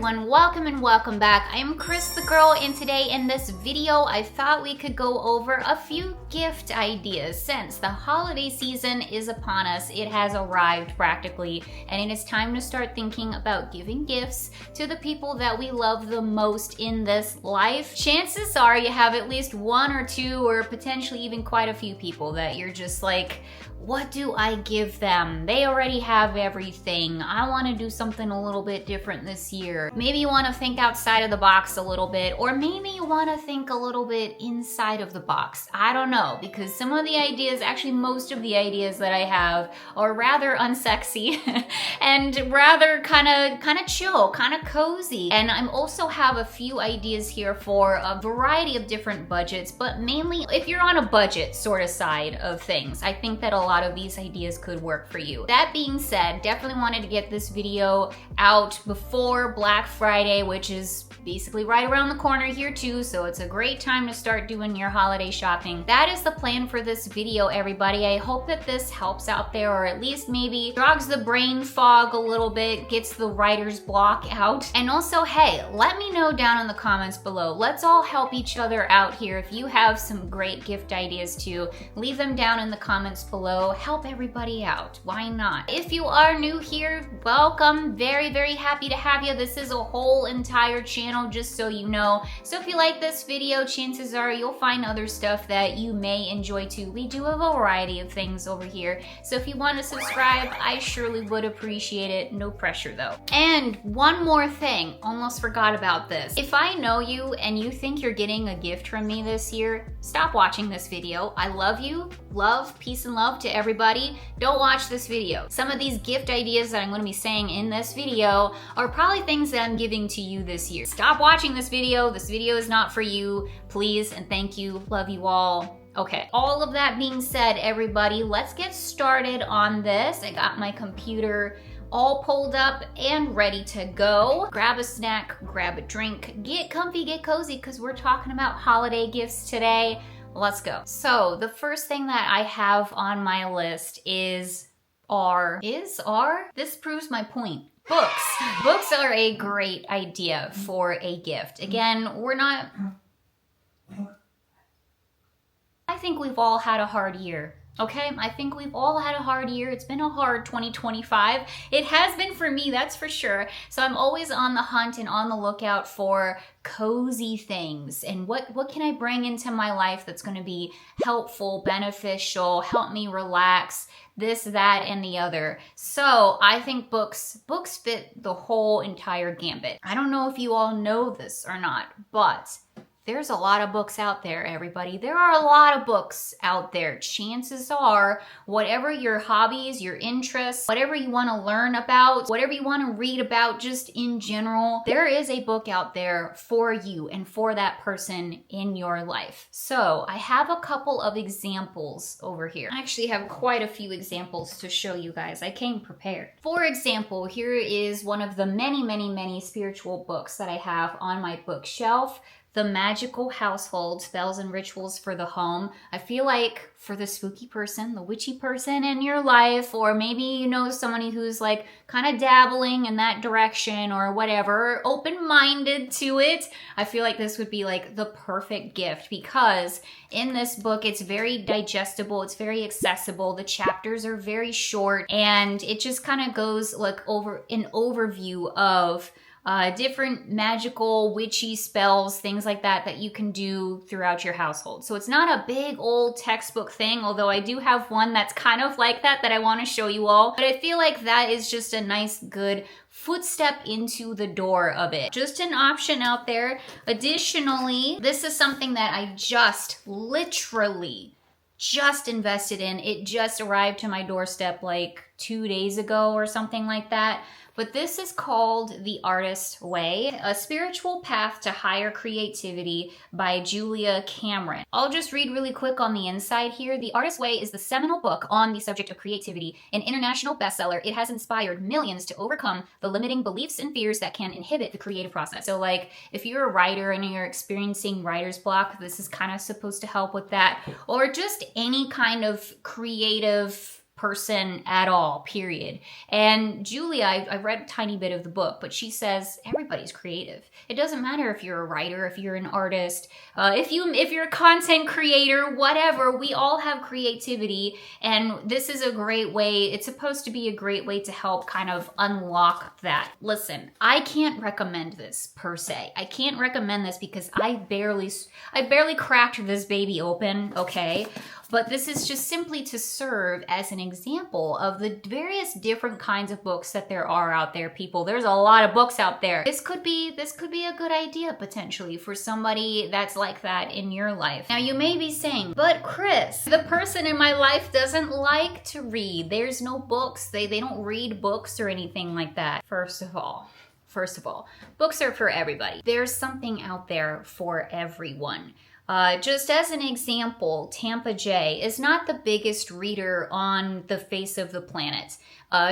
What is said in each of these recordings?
everyone, welcome and welcome back. I am Cris the Girl, and today in this video I thought we could go over a few gift ideas. Since the holiday season is upon us, it has arrived practically, and it is time to start thinking about giving gifts to the people that we love the most in this life. Chances are you have at least one or two or potentially even quite a few people that you're just like, what do I give them? They already have everything. I want to do something a little bit different this year. Maybe you want to think outside of the box a little bit, or maybe you want to think a little bit inside of the box. I don't know, because some of the ideas, actually most of the ideas that I have are rather unsexy and rather kind of chill, kind of cozy. And I also have a few ideas here for a variety of different budgets, but mainly if you're on a budget sort of side of things, I think that a lot of these ideas could work for you. That being said, definitely wanted to get this video out before Black Friday, which is basically right around the corner here too, so it's a great time to start doing your holiday shopping. That is the plan for this video, everybody. I hope that this helps out there, or at least maybe jogs the brain fog a little bit, gets the writer's block out. And also, hey, let me know down in the comments below. Let's all help each other out here. If you have some great gift ideas too, leave them down in the comments below. Help everybody out. Why not? If you are new here, welcome. Very, very happy to have you. This is a whole entire channel, just so you know. So if you like this video, chances are you'll find other stuff that you may enjoy too. We do a variety of things over here. So if you want to subscribe, I surely would appreciate it. No pressure though. And one more thing, almost forgot about this. If I know you and you think you're getting a gift from me this year, stop watching this video. I love you. Love, peace and love to everybody. Don't watch this video. Some of these gift ideas that I'm going to be saying in this video are probably things that I'm giving to you this year. Stop watching this video. This video is not for you. Please and thank you. Love you all. Okay, all of that being said, everybody, let's get started on this. I got my computer all pulled up and ready to go. Grab a snack, grab a drink, get comfy, get cozy, because we're talking about holiday gifts today. Let's go. So the first thing that I have on my list is this proves my point. Books. Books are a great idea for a gift. Again, I think we've all had a hard year. Okay, I think we've all had a hard year. It's been a hard 2025. It has been for me, that's for sure. So I'm always on the hunt and on the lookout for cozy things. And what can I bring into my life that's going to be helpful, beneficial, help me relax, this, that, and the other. So I think books fit the whole entire gambit. I don't know if you all know this or not, but there's a lot of books out there, everybody. There are a lot of books out there. Chances are, whatever your hobbies, your interests, whatever you want to learn about, whatever you want to read about just in general, there is a book out there for you and for that person in your life. So I have a couple of examples over here. I actually have quite a few examples to show you guys. I came prepared. For example, here is one of the many, many, many spiritual books that I have on my bookshelf. The Magical Household, Spells and Rituals for the Home. I feel like for the spooky person, the witchy person in your life, or maybe you know somebody who's like kind of dabbling in that direction or whatever, open-minded to it, I feel like this would be like the perfect gift, because in this book, it's very digestible, it's very accessible, the chapters are very short, and it just kind of goes like over an overview of different magical, witchy spells, things like that you can do throughout your household. So it's not a big old textbook thing, although I do have one that's kind of like that I want to show you all. But I feel like that is just a nice, good footstep into the door of it. Just an option out there. Additionally, this is something that I literally just invested in. It just arrived to my doorstep like 2 days ago or something like that. But this is called The Artist's Way, A Spiritual Path to Higher Creativity by Julia Cameron. I'll just read really quick on the inside here. The Artist's Way is the seminal book on the subject of creativity, an international bestseller. It has inspired millions to overcome the limiting beliefs and fears that can inhibit the creative process. So like if you're a writer and you're experiencing writer's block, this is kind of supposed to help with that. Or just any kind of creative person at all, period. And Julia, I read a tiny bit of the book, but she says everybody's creative. It doesn't matter if you're a writer, if you're an artist, if you're a content creator, whatever, we all have creativity, and this is a great way, it's supposed to be a great way to help kind of unlock that. Listen, I can't recommend this per se. I can't recommend this because I barely cracked this baby open, okay? But this is just simply to serve as an example of the various different kinds of books that there are out there, people. There's a lot of books out there. This could be a good idea potentially for somebody that's like that in your life. Now you may be saying, but Cris, the person in my life doesn't like to read. There's no books. They don't read books or anything like that. First of all, books are for everybody. There's something out there for everyone. Just as an example, Tampa Jay is not the biggest reader on the face of the planet.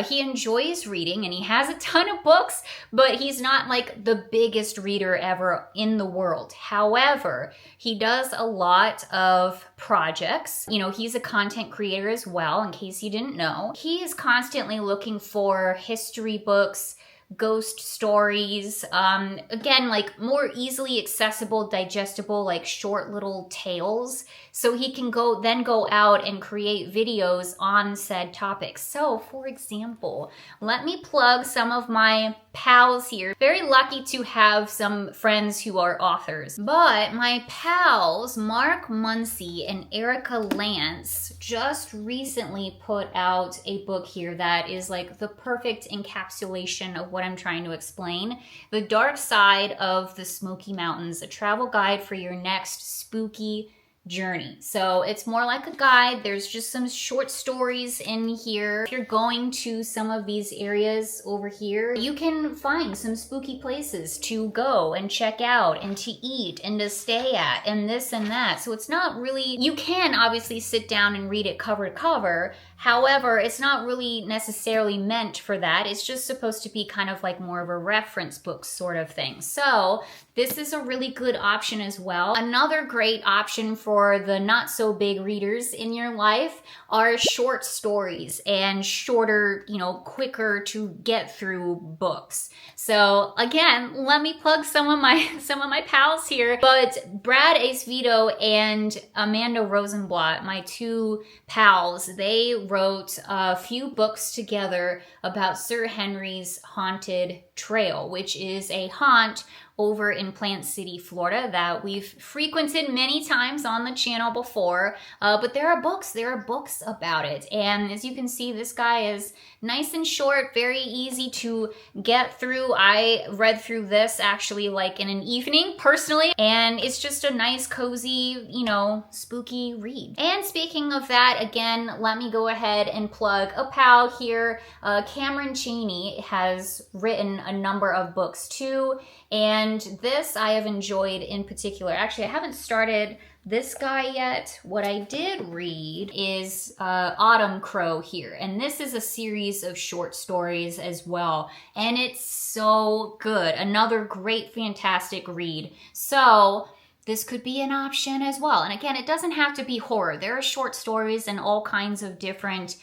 He enjoys reading and he has a ton of books, but he's not like the biggest reader ever in the world. However, he does a lot of projects. You know, he's a content creator as well, in case you didn't know. He is constantly looking for history books, ghost stories, again, like more easily accessible, digestible, like short little tales. So he can then go out and create videos on said topics. So for example, let me plug some of my pals here. Very lucky to have some friends who are authors. But my pals, Mark Muncy and Erica Lance, just recently put out a book here that is like the perfect encapsulation of what I'm trying to explain. The Dark Side of the Smoky Mountains, a travel guide for your next spooky journey. So it's more like a guide. There's just some short stories in here. If you're going to some of these areas over here, you can find some spooky places to go and check out and to eat and to stay at and this and that. So it's not really, you can obviously sit down and read it cover to cover. However, it's not really necessarily meant for that. It's just supposed to be kind of like more of a reference book sort of thing. So this is a really good option as well. Another great option for the not so big readers in your life are short stories and shorter, you know, quicker to get through books. So again, let me plug some of my pals here. But Brad Acevedo and Amanda Rosenblatt, my two pals, they wrote a few books together about Sir Henry's Haunted Trail, which is a haunt over in Plant City, Florida that we've frequented many times on the channel before, but there are books about it. And as you can see, this guy is nice and short, very easy to get through. I read through this actually like in an evening personally, and it's just a nice, cozy, you know, spooky read. And speaking of that, again, let me go ahead and plug a pal here. Cameron Chaney has written a number of books too, and this I have enjoyed in particular. Actually, I haven't started this guy yet. What I did read is Autumn Crow here, and this is a series of short stories as well, and it's so good. Another great, fantastic read. So this could be an option as well. And again, it doesn't have to be horror. There are short stories and all kinds of different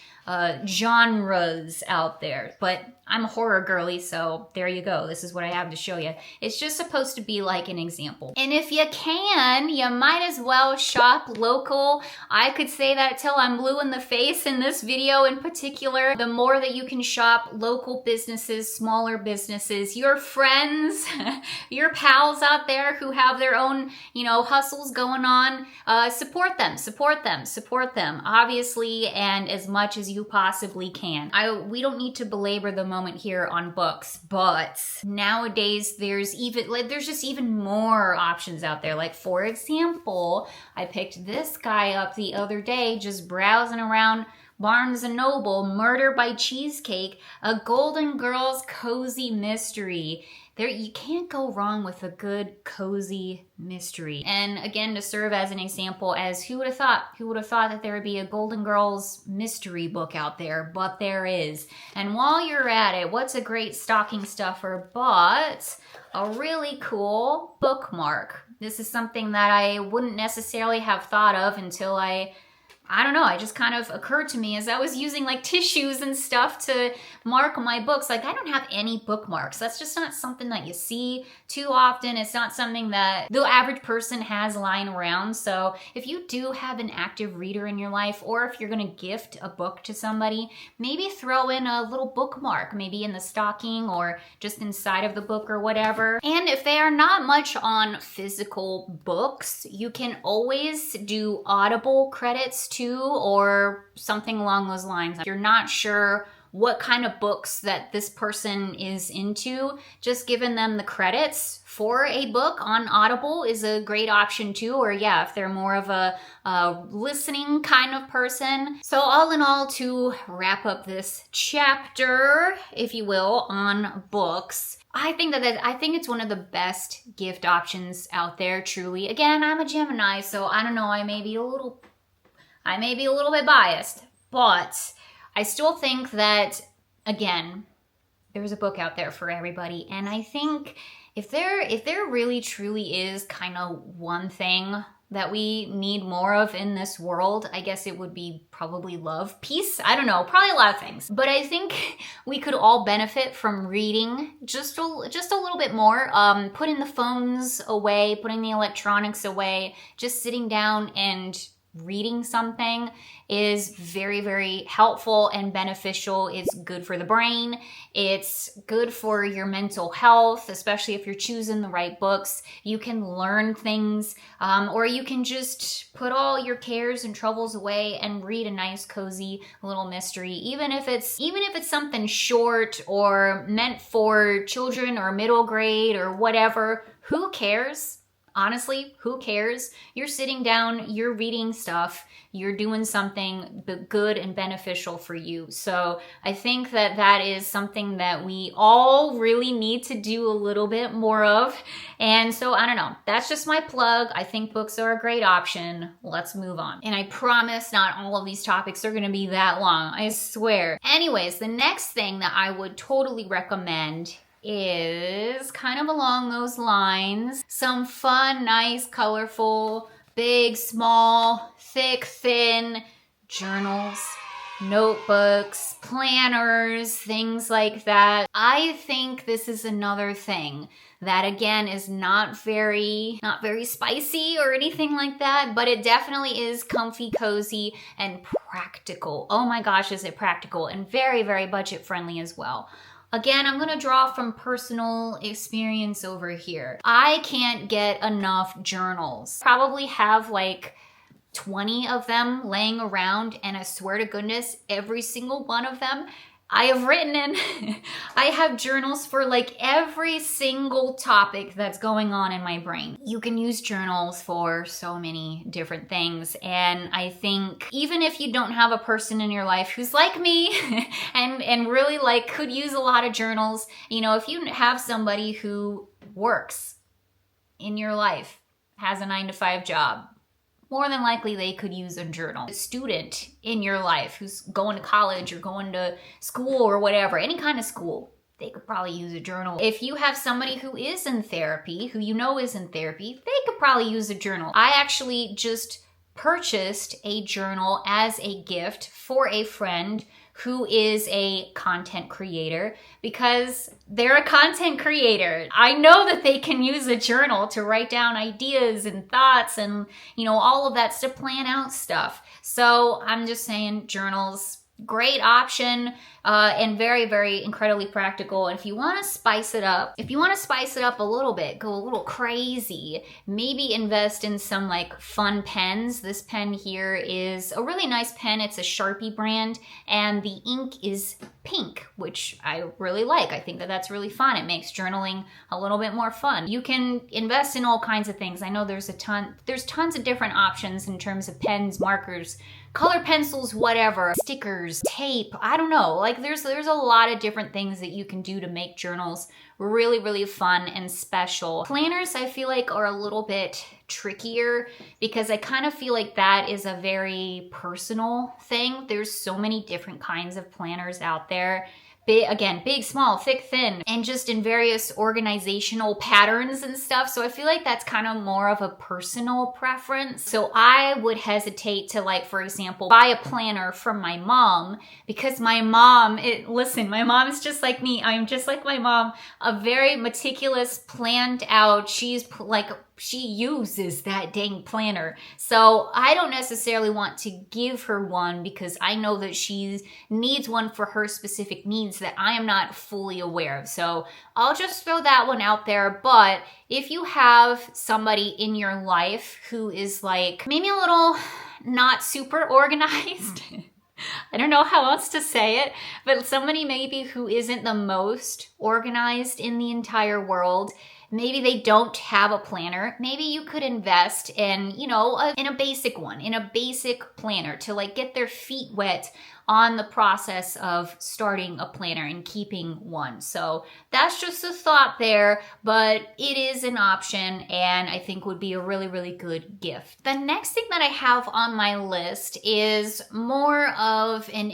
genres out there, but I'm a horror girly, so there you go. This is what I have to show you. It's just supposed to be like an example. And if you can, you might as well shop local. I could say that till I'm blue in the face in this video in particular. The more that you can shop local businesses, smaller businesses, your friends, your pals out there who have their own, you know, hustles going on, support them, obviously, and as much as you possibly can. We don't need to belabor the moment here on books, but nowadays there's just even more options out there. Like for example, I picked this guy up the other day just browsing around Barnes & Noble, Murder by Cheesecake, a Golden Girls cozy mystery. You can't go wrong with a good cozy mystery. And again, to serve as an example, as who would have thought that there would be a Golden Girls mystery book out there, but there is. And while you're at it, what's a great stocking stuffer but a really cool bookmark? This is something that I wouldn't necessarily have thought of until I I don't know, it just kind of occurred to me as I was using like tissues and stuff to mark my books. Like, I don't have any bookmarks. That's just not something that you see too often. It's not something that the average person has lying around. So if you do have an active reader in your life, or if you're gonna gift a book to somebody, maybe throw in a little bookmark, maybe in the stocking or just inside of the book or whatever. And if they are not much on physical books, you can always do Audible credits too, or something along those lines. If you're not sure what kind of books that this person is into, just giving them the credits for a book on Audible is a great option too. Or yeah, if they're more of a listening kind of person. So all in all, to wrap up this chapter, if you will, on books, I think it's one of the best gift options out there, truly. Again, I'm a Gemini, so I don't know, I may be a little bit biased, but I still think that, again, there's a book out there for everybody. And I think if there really truly is kind of one thing that we need more of in this world, I guess it would be probably love, peace. I don't know, probably a lot of things. But I think we could all benefit from reading just a little bit more, putting the phones away, putting the electronics away, just sitting down and reading something is very, very helpful and beneficial. It's good for the brain. It's good for your mental health, especially if you're choosing the right books. You can learn things, or you can just put all your cares and troubles away and read a nice, cozy little mystery. Even if it's something short or meant for children or middle grade or whatever, who cares? Honestly, who cares? You're sitting down, you're reading stuff, you're doing something good and beneficial for you. So I think that is something that we all really need to do a little bit more of. And so I don't know, that's just my plug. I think books are a great option. Let's move on. And I promise not all of these topics are gonna be that long, I swear. Anyways, the next thing that I would totally recommend is kind of along those lines. Some fun, nice, colorful, big, small, thick, thin journals, notebooks, planners, things like that. I think this is another thing that, again, is not very spicy or anything like that, but it definitely is comfy, cozy, and practical. Oh my gosh, is it practical, and very, very budget friendly as well. Again, I'm gonna draw from personal experience over here. I can't get enough journals. Probably have like 20 of them laying around, and I swear to goodness, every single one of them I have written in. I have journals for like every single topic that's going on in my brain. You can use journals for so many different things. And I think even if you don't have a person in your life who's like me and really like could use a lot of journals, you know, if you have somebody who works in your life, has a 9-to-5 job, more than likely they could use a journal. A student in your life who's going to college or going to school or whatever, any kind of school, they could probably use a journal. If you have somebody who is in therapy, who you know is in therapy, they could probably use a journal. I actually just purchased a journal as a gift for a friend who is a content creator, because they're a content creator. I know that they can use a journal to write down ideas and thoughts and, you know, all of that to plan out stuff. So I'm just saying, journals, great option, and very, very incredibly practical. And if you want to spice it up, a little bit, go a little crazy, maybe invest in some like fun pens. This pen here is a really nice pen. It's a Sharpie brand, and the ink is pink, which I really like. I think that that's really fun. It makes journaling a little bit more fun. You can invest in all kinds of things. I know there's tons of different options in terms of pens, markers, color pencils, whatever, stickers, tape, I don't know. Like there's a lot of different things that you can do to make journals really, really fun and special. Planners, I feel like, are a little bit trickier because I kind of feel like that is a very personal thing. There's so many different kinds of planners out there. big, again, big, small, thick, thin, and just in various organizational patterns and stuff. So I feel like that's kind of more of a personal preference. So I would hesitate to, like, for example, buy a planner from my mom, because my mom, listen, my mom is just like me. I'm just like my mom, a very meticulous, planned out. She's like, she uses that dang planner. So I don't necessarily want to give her one because I know that she needs one for her specific needs that I am not fully aware of. So I'll just throw that one out there. But if you have somebody in your life who is like maybe a little not super organized, I don't know how else to say it, but somebody maybe who isn't the most organized in the entire world, maybe they don't have a planner. Maybe you could invest in, in a basic one, in a basic planner to like get their feet wet on the process of starting a planner and keeping one. So that's just a thought there, but it is an option and I think would be a really, really good gift. The next thing that I have on my list is more of an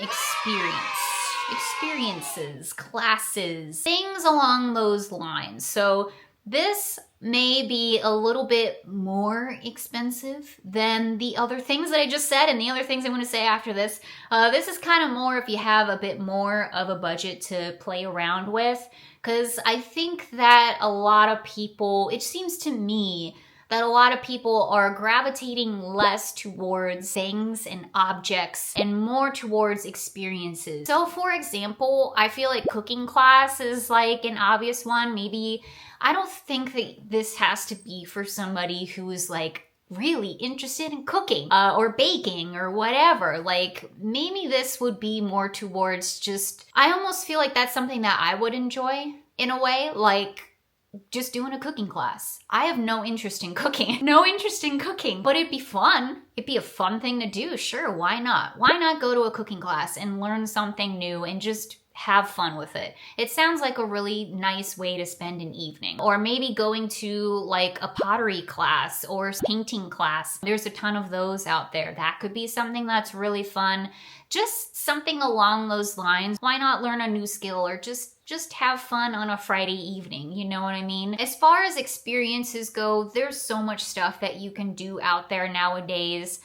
experiences, classes, things along those lines. So this may be a little bit more expensive than the other things that I just said and the other things I'm going to say after this. This is kind of more if you have a bit more of a budget to play around with, because I think that a lot of people, it seems to me that a lot of people are gravitating less towards things and objects and more towards experiences. So for example, I feel like cooking class is like an obvious one. Maybe I don't think that this has to be for somebody who is like really interested in cooking or baking or whatever. Like maybe this would be more towards just, I almost feel like that's something that I would enjoy in a way, like just doing a cooking class. I have no interest in cooking. But it'd be fun. It'd be a fun thing to do. Sure, why not? Why not go to a cooking class and learn something new and just have fun with it? It sounds like a really nice way to spend an evening. Or maybe going to like a pottery class or painting class. There's a ton of those out there. That could be something that's really fun. Just something along those lines. Why not learn a new skill or just have fun on a Friday evening, you know what I mean? As far as experiences go, there's so much stuff that you can do out there nowadays.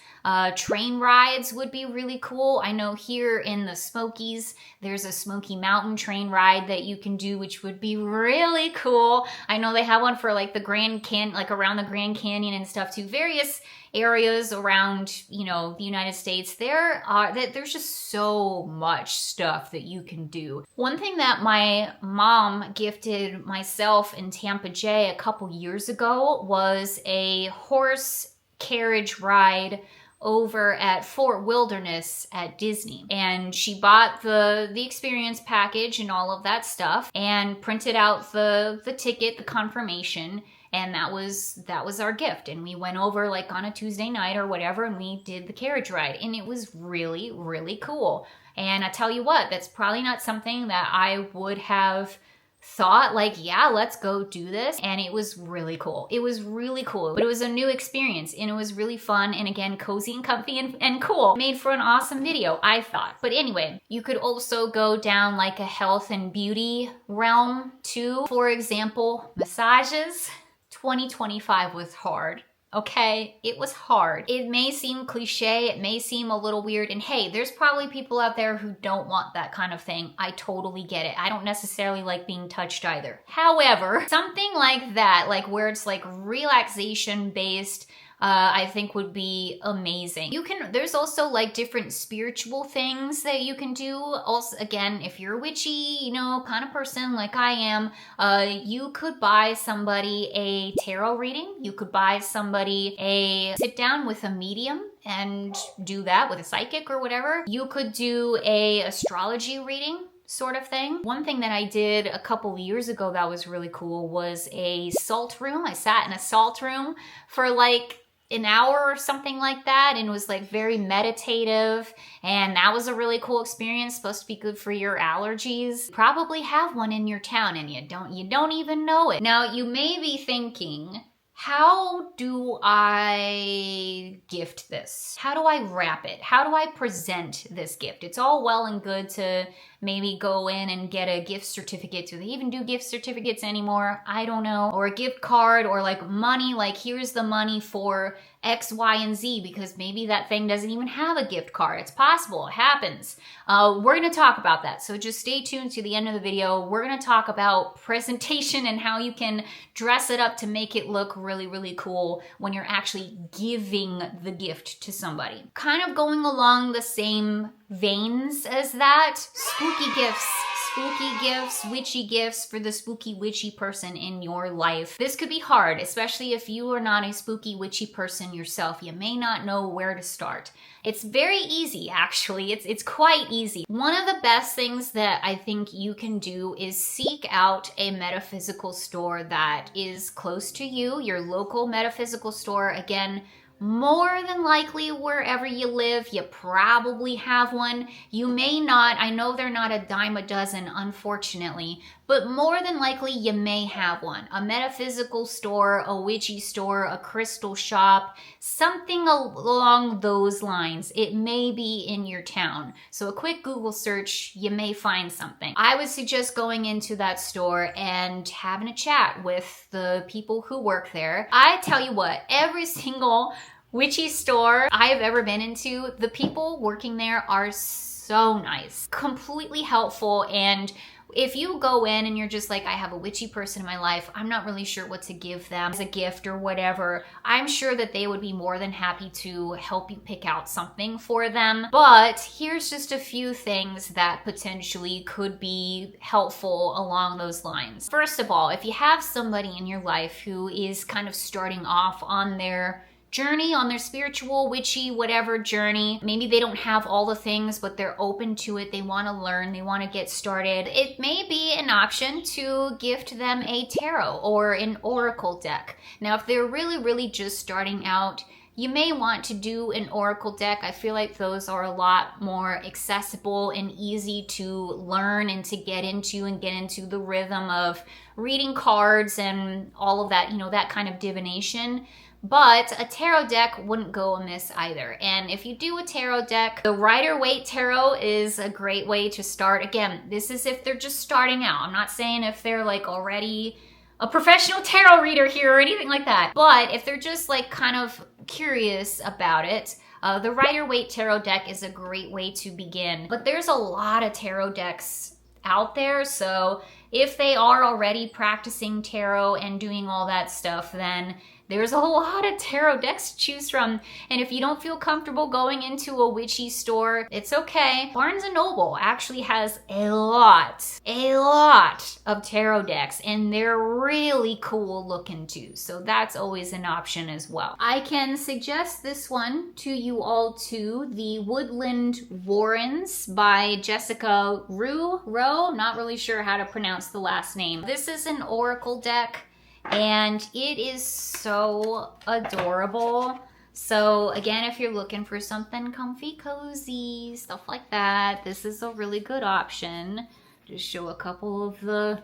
Train rides would be really cool. I know here in the Smokies, there's a Smoky Mountain train ride that you can do, which would be really cool. I know they have one for like the like around the Grand Canyon and stuff too. Various areas around, the United States, there's just so much stuff that you can do. One thing that my mom gifted myself and Tampa Jay a couple years ago was a horse carriage ride over at Fort Wilderness at Disney. And she bought the experience package and all of that stuff and printed out the ticket, the confirmation. And that was our gift. And we went over like on a Tuesday night or whatever, and we did the carriage ride. And it was really, really cool. And I tell you what, that's probably not something that I would have thought like, yeah, let's go do this. And it was really cool. It was really cool. But it was a new experience and it was really fun. And again, cozy and comfy and cool. Made for an awesome video, I thought. But anyway, you could also go down like a health and beauty realm too. For example, massages. 2025 was hard. Okay, it was hard. It may seem cliche, it may seem a little weird, and hey, there's probably people out there who don't want that kind of thing. I totally get it. I don't necessarily like being touched either. However, something like that, like where it's like relaxation based, I think would be amazing. There's also like different spiritual things that you can do. Also, again, if you're a witchy, kind of person like I am, you could buy somebody a tarot reading. You could buy somebody a sit down with a medium and do that with a psychic or whatever. You could do a astrology reading sort of thing. One thing that I did a couple years ago that was really cool was a salt room. I sat in a salt room for like an hour or something like that, and it was like very meditative, and that was a really cool experience. Supposed to be good for your allergies. Probably have one in your town and you don't even know it. Now you may be thinking, how do I gift this? How do I wrap it? How do I present this gift? It's all well and good to maybe go in and get a gift certificate. Do they even do gift certificates anymore? I don't know. Or a gift card, or like money, like here's the money for X, Y, and Z, because maybe that thing doesn't even have a gift card. It's possible, it happens. We're gonna talk about that. So just stay tuned to the end of the video. We're gonna talk about presentation and how you can dress it up to make it look really, really cool when you're actually giving the gift to somebody. Kind of going along the same veins as that, spooky gifts, witchy gifts for the spooky witchy person in your life. This could be hard, especially if you are not a spooky witchy person yourself. You may not know where to start. It's very easy, actually. It's quite easy. One of the best things that I think you can do is seek out a metaphysical store that is close to you, your local metaphysical store. Again, more than likely, wherever you live, you probably have one. You may not. I know they're not a dime a dozen, unfortunately, but more than likely you may have one. A metaphysical store, a witchy store, a crystal shop, something along those lines. It may be in your town. So a quick Google search, you may find something. I would suggest going into that store and having a chat with the people who work there. I tell you what, every single witchy store I have ever been into, the people working there are so nice, completely helpful. And if you go in and you're just like, I have a witchy person in my life, I'm not really sure what to give them as a gift or whatever, I'm sure that they would be more than happy to help you pick out something for them. But here's just a few things that potentially could be helpful along those lines. First of all, if you have somebody in your life who is kind of starting off on their journey, on their spiritual, witchy, whatever journey. Maybe they don't have all the things, but they're open to it. They want to learn, they want to get started. It may be an option to gift them a tarot or an oracle deck. Now, if they're really, really just starting out, you may want to do an oracle deck. I feel like those are a lot more accessible and easy to learn and to get into the rhythm of reading cards and all of that, you know, that kind of divination. But a tarot deck wouldn't go amiss either. And if you do a tarot deck, the Rider-Waite Tarot is a great way to start. Again, this is if they're just starting out. I'm not saying if they're like already a professional tarot reader here or anything like that. But if they're just like kind of curious about it, the Rider-Waite Tarot deck is a great way to begin. But there's a lot of tarot decks out there, so if they are already practicing tarot and doing all that stuff, then there's a lot of tarot decks to choose from. And if you don't feel comfortable going into a witchy store, it's okay. Barnes & Noble actually has a lot of tarot decks, and they're really cool looking too. So that's always an option as well. I can suggest this one to you all too, the Woodland Warrens by Jessica Rowe, not really sure how to pronounce the last name. This is an oracle deck, and it is so adorable. So again, if you're looking for something comfy, cozy, stuff like that, this is a really good option. Just show a couple of the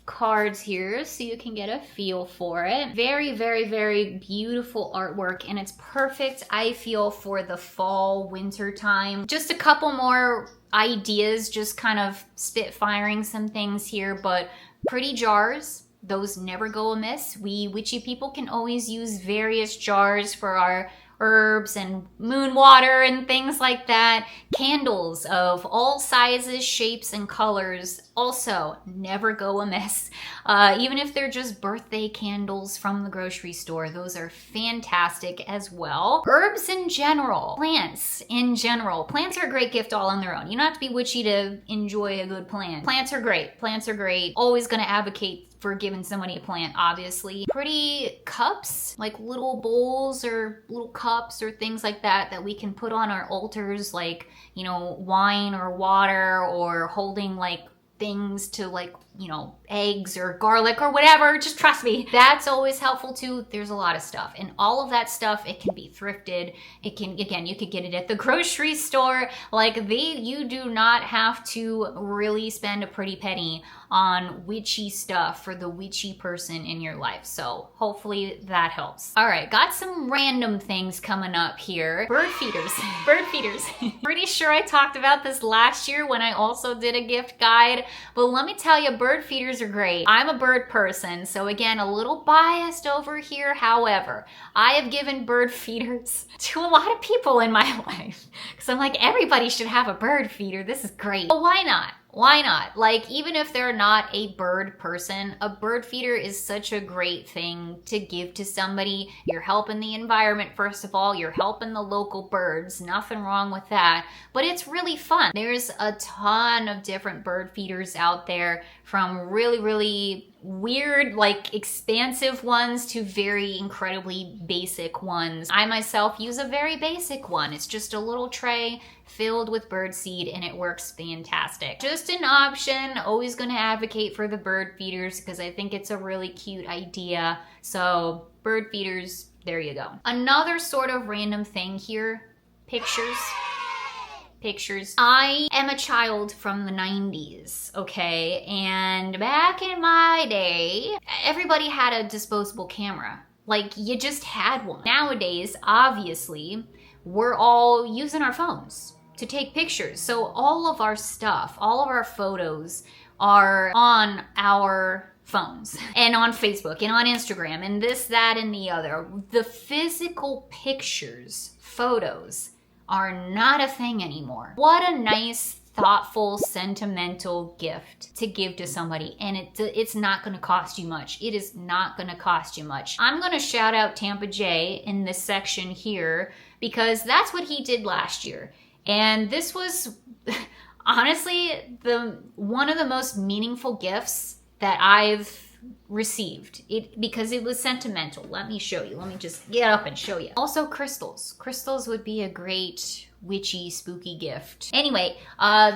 cards here so you can get a feel for it. Very, very, very beautiful artwork, and it's perfect, I feel, for the fall, winter time. Just a couple more ideas, just kind of spitfiring some things here, but pretty jars. Those never go amiss. We witchy people can always use various jars for our herbs and moon water and things like that. Candles of all sizes, shapes, and colors also never go amiss. Even if they're just birthday candles from the grocery store, those are fantastic as well. Herbs in general, plants in general. Plants are a great gift all on their own. You don't have to be witchy to enjoy a good plant. Plants are great. Plants are great. Always gonna advocate for giving somebody a plant, obviously. Pretty cups, like little bowls or little cups or things like that that we can put on our altars, like, you know, wine or water, or holding like things to like you know, eggs or garlic or whatever, just trust me. That's always helpful too. There's a lot of stuff, and all of that stuff, it can be thrifted. It can, again, you could get it at the grocery store. Like you do not have to really spend a pretty penny on witchy stuff for the witchy person in your life. So hopefully that helps. All right, got some random things coming up here. Bird feeders, bird feeders. Pretty sure I talked about this last year when I also did a gift guide, but let me tell you, bird feeders are great. I'm a bird person, so again, a little biased over here. However, I have given bird feeders to a lot of people in my life because I'm like, everybody should have a bird feeder. This is great. But why not? Why not? Like, even if they're not a bird person, a bird feeder is such a great thing to give to somebody. You're helping the environment, first of all. You're helping the local birds. Nothing wrong with that. But it's really fun. There's a ton of different bird feeders out there, from really, really weird, like expansive ones to very incredibly basic ones. I myself use a very basic one. It's just a little tray filled with bird seed, and it works fantastic. Just an option. Always going to advocate for the bird feeders because I think it's a really cute idea. So bird feeders, there you go. Another sort of random thing here, pictures. Pictures. I am a child from the 90s, okay? And back in my day, everybody had a disposable camera. Like, you just had one. Nowadays, obviously, we're all using our phones to take pictures. So all of our stuff, all of our photos are on our phones and on Facebook and on Instagram and this, that, and the other. The physical pictures, photos, are not a thing anymore. What a nice, thoughtful, sentimental gift to give to somebody. And it's not gonna cost you much. It is not gonna cost you much. I'm gonna shout out Tampa Jay in this section here because that's what he did last year. And this was honestly one of the most meaningful gifts that I've received, because it was sentimental. Let me show you. Let me just get up and show you. Also, crystals. Crystals would be a great witchy, spooky gift. Anyway,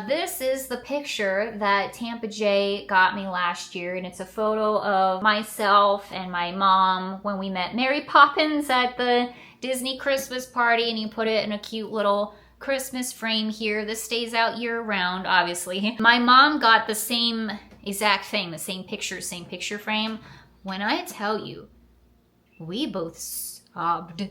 this is the picture that Tampa Jay got me last year, and it's a photo of myself and my mom when we met Mary Poppins at the Disney Christmas party, and he put it in a cute little Christmas frame here. This stays out year round, obviously. My mom got the same exact thing, the same picture frame. When I tell you, we both sobbed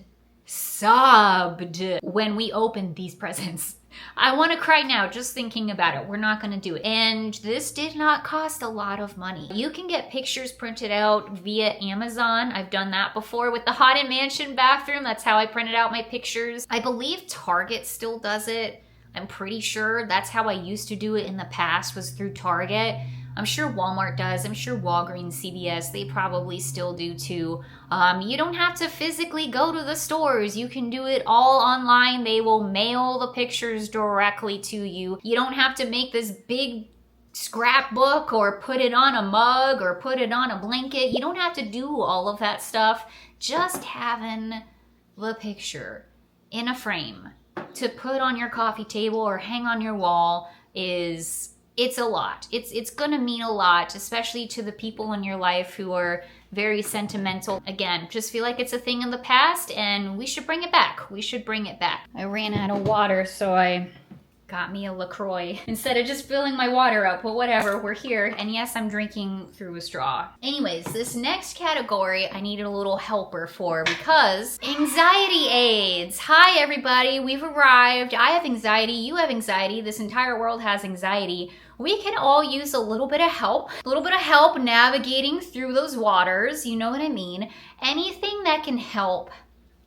when we opened these presents. I want to cry now just thinking about it. We're not going to do it. And this did not cost a lot of money. You can get pictures printed out via Amazon. I've done that before with the Haunted Mansion bathroom. That's how I printed out my pictures. I believe Target still does it. I'm pretty sure that's how I used to do it in the past, was through Target. I'm sure Walmart does. I'm sure Walgreens, CVS, they probably still do too. You don't have to physically go to the stores. You can do it all online. They will mail the pictures directly to you. You don't have to make this big scrapbook or put it on a mug or put it on a blanket. You don't have to do all of that stuff. Just having the picture in a frame to put on your coffee table or hang on your wall it's a lot. It's gonna mean a lot, especially to the people in your life who are very sentimental. Again, just feel like it's a thing in the past and we should bring it back. We should bring it back. I ran out of water, so I got me a LaCroix instead of just filling my water up, but whatever, we're here. And yes, I'm drinking through a straw. Anyways, this next category I needed a little helper for because anxiety aids. Hi everybody, we've arrived. I have anxiety, you have anxiety, this entire world has anxiety. We can all use a little bit of help navigating through those waters, you know what I mean? Anything that can help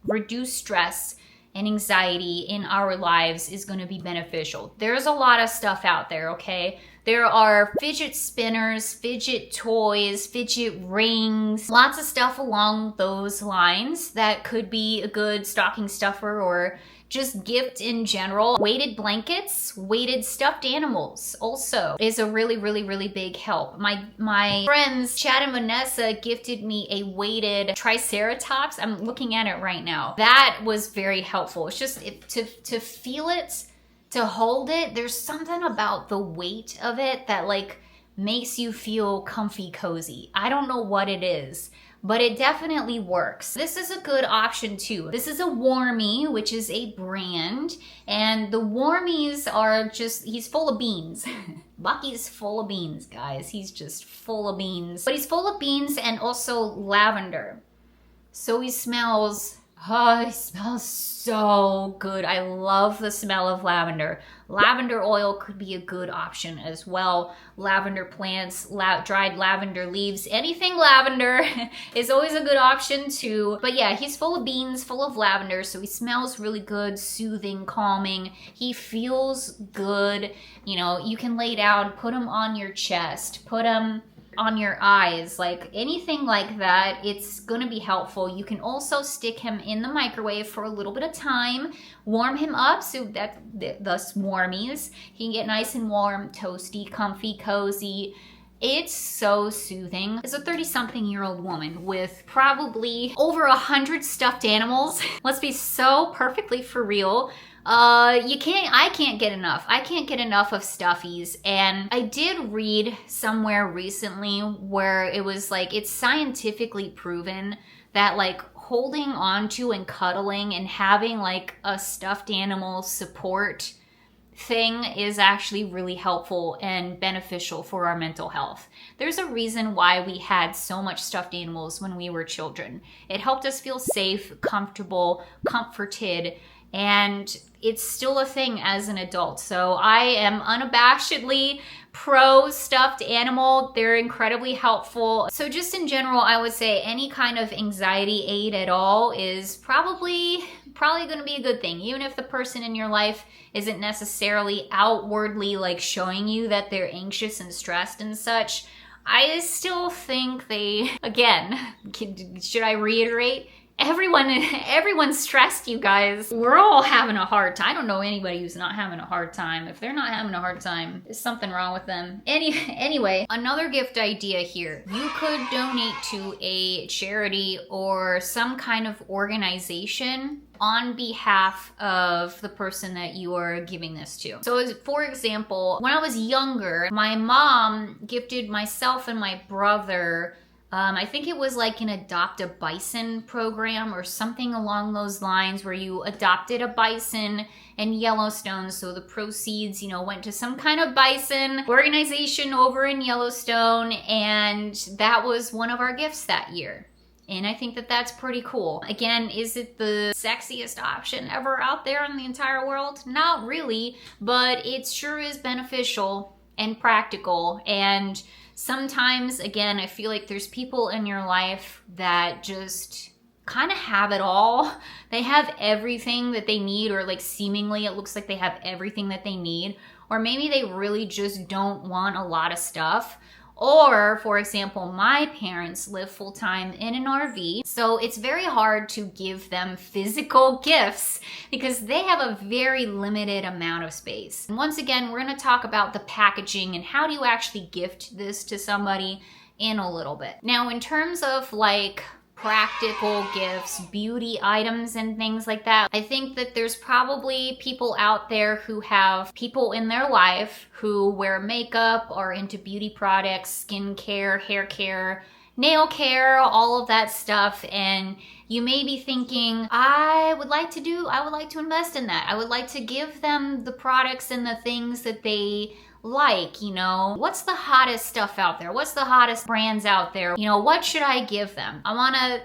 reduce stress and anxiety in our lives is going to be beneficial. There's a lot of stuff out there, okay? There are fidget spinners, fidget toys, fidget rings, lots of stuff along those lines that could be a good stocking stuffer or just gift in general. Weighted blankets, weighted stuffed animals also is a really, really, really big help. My friends Chad and Vanessa gifted me a weighted triceratops. I'm looking at it right now. That was very helpful. It's just to feel it, to hold it. There's something about the weight of it that like makes you feel comfy cozy. I don't know what it is, but it definitely works. This is a good option too. This is a Warmy, which is a brand, and the Warmies are just, he's full of beans. Bucky's full of beans, guys. He's just full of beans. But he's full of beans and also lavender. So he smells, oh, he smells so good. I love the smell of lavender. Lavender oil could be a good option as well. Lavender plants, dried lavender leaves, anything lavender is always a good option too. But yeah, he's full of beans, full of lavender, so he smells really good, soothing, calming. He feels good. You know, you can lay down, put him on your chest, put him on your eyes, like anything like that. It's gonna be helpful. You can also stick him in the microwave for a little bit of time, warm him up so that thus Warmies, he can get nice and warm, toasty, comfy, cozy. It's so soothing. As a 30-something-year-old woman with probably over 100 stuffed animals, let's be so perfectly for real, I can't get enough. I can't get enough of stuffies. And I did read somewhere recently where it was like, it's scientifically proven that like holding on to and cuddling and having like a stuffed animal support thing is actually really helpful and beneficial for our mental health. There's a reason why we had so much stuffed animals when we were children. It helped us feel safe, comfortable, comforted, and it's still a thing as an adult. So I am unabashedly pro stuffed animal. They're incredibly helpful. So just in general, I would say any kind of anxiety aid at all is probably going to be a good thing. Even if the person in your life isn't necessarily outwardly like showing you that they're anxious and stressed and such, I still think they, again, should I reiterate? Everyone's stressed, you guys. We're all having a hard time. I don't know anybody who's not having a hard time. If they're not having a hard time, there's something wrong with them. Anyway, another gift idea here. You could donate to a charity or some kind of organization on behalf of the person that you are giving this to. So for example, when I was younger, my mom gifted myself and my brother I think it was like an Adopt a Bison program or something along those lines where you adopted a bison in Yellowstone. So the proceeds, went to some kind of bison organization over in Yellowstone. And that was one of our gifts that year. And I think that that's pretty cool. Again, is it the sexiest option ever out there in the entire world? Not really, but it sure is beneficial and practical. And sometimes, again, I feel like there's people in your life that just kind of have it all. They have everything that they need, or like seemingly it looks like they have everything that they need. Or maybe they really just don't want a lot of stuff. Or, for example, my parents live full-time in an RV, so it's very hard to give them physical gifts because they have a very limited amount of space. And once again, we're going to talk about the packaging and how do you actually gift this to somebody in a little bit. Now, in terms of like practical gifts, beauty items, and things like that, I think that there's probably people out there who have people in their life who wear makeup, are into beauty products, skin care, hair care, nail care, all of that stuff, and you may be thinking, I would like to invest in that. I would like to give them the products and the things that they like, what's the hottest stuff out there? What's the hottest brands out there? What should I give them? I want to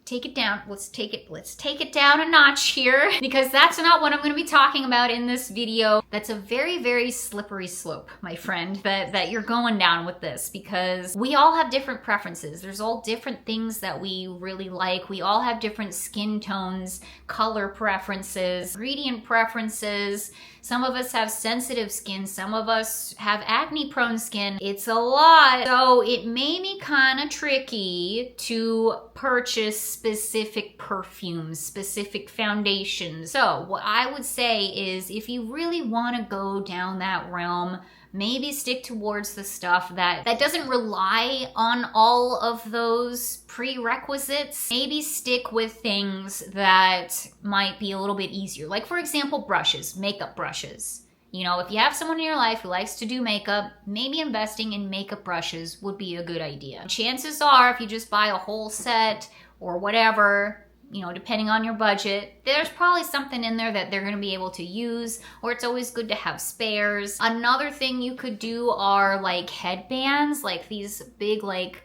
take it down. Let's take it down a notch here, because that's not what I'm going to be talking about in this video. That's a very, very slippery slope, my friend, that you're going down with this, because we all have different preferences. There's all different things that we really like. We all have different skin tones, color preferences, ingredient preferences. Some of us have sensitive skin. Some of us have acne-prone skin. It's a lot. So it may be kind of tricky to purchase specific perfumes, specific foundations. So what I would say is, if you really want to go down that realm, maybe stick towards the stuff that doesn't rely on all of those prerequisites. Maybe stick with things that might be a little bit easier. Like, for example, brushes, makeup brushes. You know, if you have someone in your life who likes to do makeup, maybe investing in makeup brushes would be a good idea. Chances are, if you just buy a whole set or whatever, you know, depending on your budget, there's probably something in there that they're going to be able to use, or it's always good to have spares. Another thing you could do are like headbands, like these big like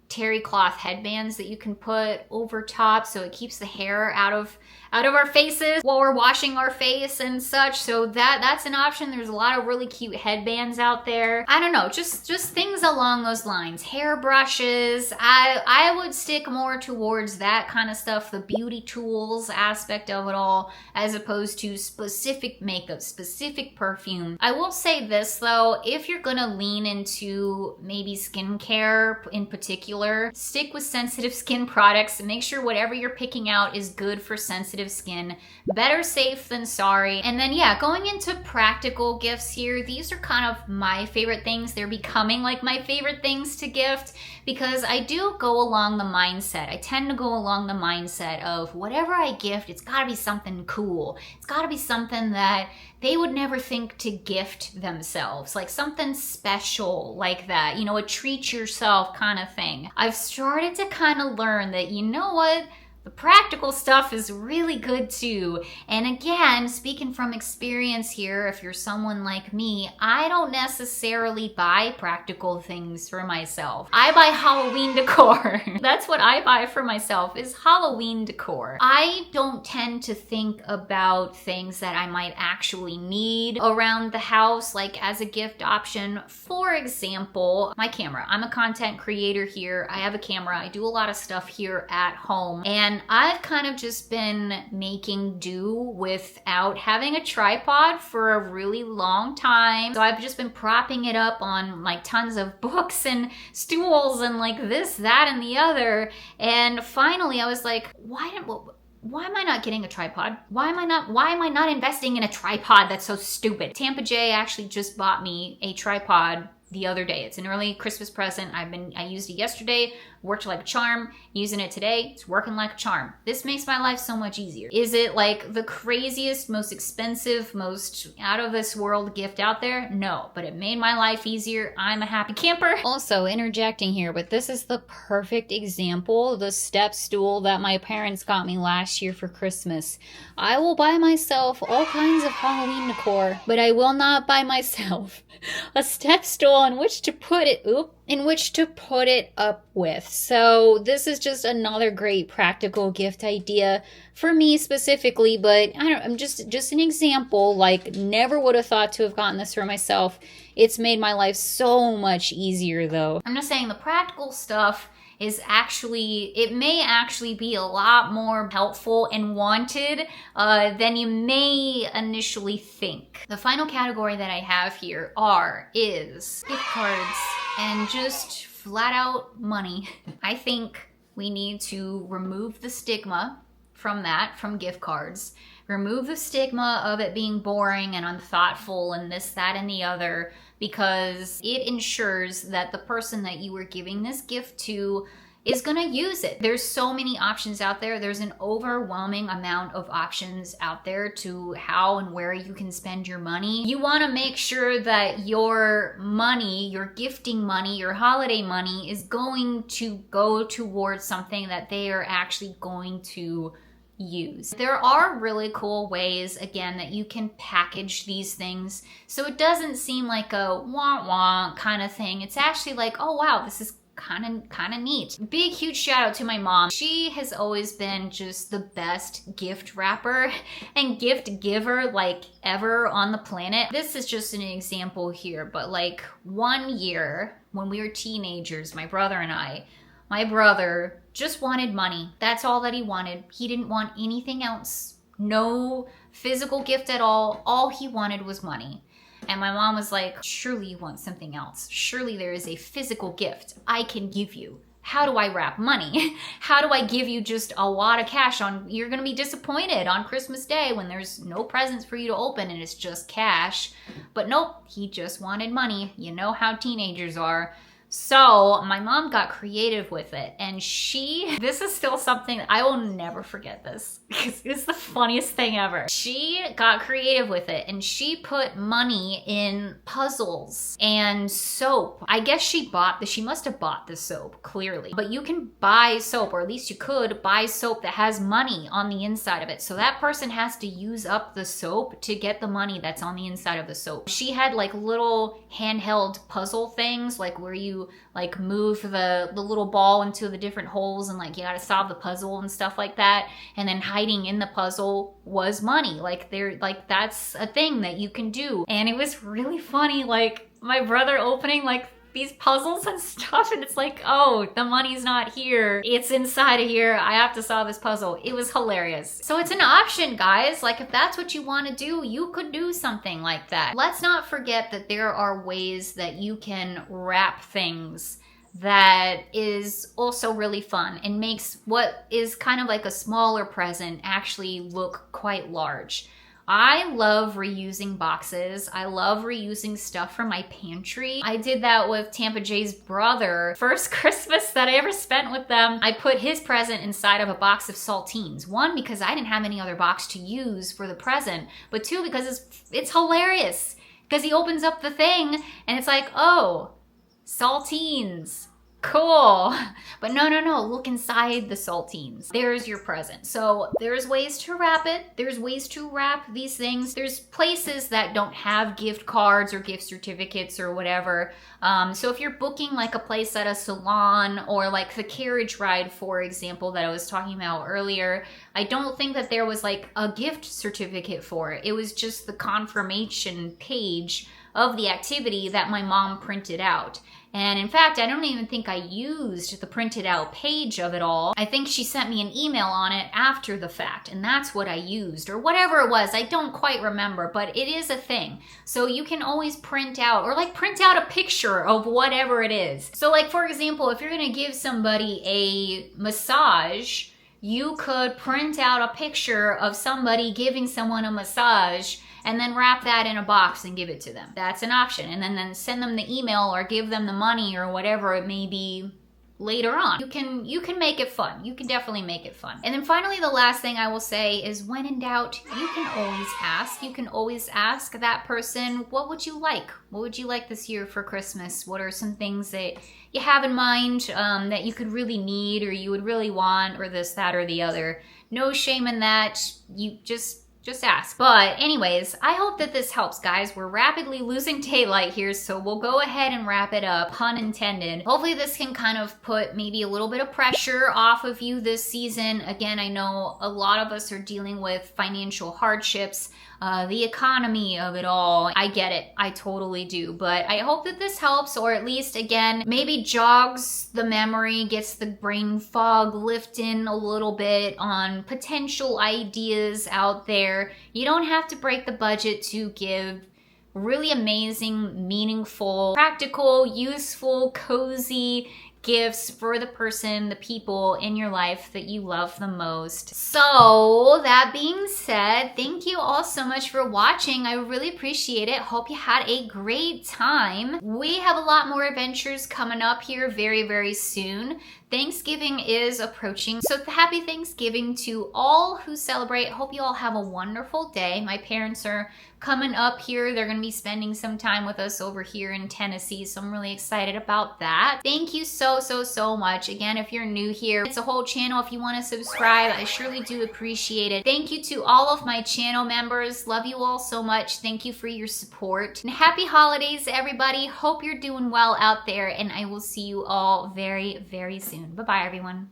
terry cloth headbands that you can put over top so it keeps the hair out of our faces while we're washing our face and such. So that's an option. There's a lot of really cute headbands out there. I don't know, just things along those lines. Hair brushes. I would stick more towards that kind of stuff, the beauty tools aspect of it all, as opposed to specific makeup, specific perfume. I will say this though, if you're gonna lean into maybe skincare in particular, stick with sensitive skin products and make sure whatever you're picking out is good for sensitive skin. Better safe than sorry. And then yeah, going into practical gifts here, these are kind of my favorite things. They're becoming like my favorite things to gift because I do go along the mindset. I tend to go along the mindset of whatever I gift, it's gotta be something cool. It's gotta be something that they would never think to gift themselves, like something special like that, you know, a treat yourself kind of thing. I've started to kind of learn that, you know what? The practical stuff is really good too. And again, speaking from experience here, if you're someone like me, I don't necessarily buy practical things for myself. I buy Halloween decor. That's what I buy for myself, is Halloween decor. I don't tend to think about things that I might actually need around the house, like as a gift option. For example, my camera. I'm a content creator here. I have a camera. I do a lot of stuff here at home. And I've kind of just been making do without having a tripod for a really long time. So I've just been propping it up on like tons of books and stools and like this, that, and the other. And finally I was like, why am I not getting a tripod? Why am I not investing in a tripod? That's so stupid. Tampa Jay actually just bought me a tripod the other day. It's an early Christmas present. I used it yesterday, worked like a charm. Using it today, it's working like a charm. This makes my life so much easier. Is it like the craziest, most expensive, most out of this world gift out there? No, but it made my life easier. I'm a happy camper. Also interjecting here, but this is the perfect example, the step stool that my parents got me last year for Christmas. I will buy myself all kinds of Halloween decor, but I will not buy myself a step stool in which to put it up with. So this is just another great practical gift idea for me specifically, but I'm just an example. Like, never would have thought to have gotten this for myself. It's made my life so much easier though. I'm just saying the practical stuff it may actually be a lot more helpful and wanted than you may initially think. The final category that I have here is gift cards and just flat out money. I think we need to remove the stigma from gift cards. Remove the stigma of it being boring and unthoughtful and this, that, and the other, because it ensures that the person that you are giving this gift to is gonna use it. There's so many options out there. There's an overwhelming amount of options out there to how and where you can spend your money. You wanna make sure that your money, your gifting money, your holiday money is going to go towards something that they are actually going to use. There are really cool ways, again, that you can package these things so it doesn't seem like a wah-wah kind of thing. It's actually like, oh wow, this is kind of neat. Big huge shout out to my mom. She has always been just the best gift wrapper and gift giver like ever on the planet. This is just an example here, but like one year when we were teenagers, my brother and I, my brother just wanted money. That's all that he wanted. He didn't want anything else. No physical gift at all. All he wanted was money. And my mom was like, surely you want something else. Surely there is a physical gift I can give you. How do I wrap money? How do I give you just a lot of cash you're gonna be disappointed on Christmas Day when there's no presents for you to open and it's just cash. But nope, he just wanted money. You know how teenagers are. So my mom got creative with it, and this is still something I will never forget this because it's the funniest thing ever. She got creative with it and she put money in puzzles and soap. I guess she must have bought the soap, clearly. But you can buy soap, or at least you could buy soap that has money on the inside of it. So that person has to use up the soap to get the money that's on the inside of the soap. She had like little handheld puzzle things, like where you like move the little ball into the different holes and like you gotta solve the puzzle and stuff like that. And then hiding in the puzzle was money. Like that's a thing that you can do. And it was really funny, like my brother opening like these puzzles and stuff, and it's like, oh, the money's not here, it's inside of here, I have to solve this puzzle. It was hilarious. So it's an option, guys. Like if that's what you want to do, you could do something like that. Let's not forget that there are ways that you can wrap things that is also really fun and makes what is kind of like a smaller present actually look quite large. I love reusing boxes. I love reusing stuff from my pantry. I did that with Tampa Jay's brother. First Christmas that I ever spent with them, I put his present inside of a box of saltines. One, because I didn't have any other box to use for the present, but two, because it's hilarious. Because he opens up the thing and it's like, oh, saltines. Cool. But no, look inside the saltines. There's your present. So there's ways to wrap it. There's ways to wrap these things. There's places that don't have gift cards or gift certificates or whatever. So if you're booking like a place at a salon or like the carriage ride, for example, that I was talking about earlier, I don't think that there was like a gift certificate for it. It was just the confirmation page of the activity that my mom printed out. And in fact, I don't even think I used the printed out page of it all. I think she sent me an email on it after the fact, and that's what I used, or whatever it was. I don't quite remember, but it is a thing. So you can always print out, or like print out a picture of whatever it is. So like, for example, if you're gonna give somebody a massage, you could print out a picture of somebody giving someone a massage and then wrap that in a box and give it to them. That's an option. And then send them the email or give them the money or whatever it may be later on. You can make it fun. You can definitely make it fun. And then finally, the last thing I will say is when in doubt, you can always ask. You can always ask that person, what would you like? What would you like this year for Christmas? What are some things that you have in mind that you could really need or you would really want, or this, that, or the other? No shame in that. You just ask. But anyways, I hope that this helps, guys. We're rapidly losing daylight here, so we'll go ahead and wrap it up, pun intended. Hopefully this can kind of put maybe a little bit of pressure off of you this season. Again, I know a lot of us are dealing with financial hardships, the economy of it all. I get it. I totally do. But I hope that this helps, or at least, again, maybe jogs the memory, gets the brain fog lifting a little bit on potential ideas out there. You don't have to break the budget to give really amazing, meaningful, practical, useful, cozy gifts for the person, the people in your life that you love the most. So that being said, thank you all so much for watching. I really appreciate it. Hope you had a great time. We have a lot more adventures coming up here very, very soon. Thanksgiving is approaching, so happy Thanksgiving to all who celebrate. Hope you all have a wonderful day. My parents are coming up here. They're going to be spending some time with us over here in Tennessee, so I'm really excited about that. Thank you so much. Again, if you're new here, it's a whole channel. If you want to subscribe, I surely do appreciate it. Thank you to all of my channel members. Love you all so much. Thank you for your support. And happy holidays, everybody. Hope you're doing well out there, and I will see you all very, very soon. Bye-bye, everyone.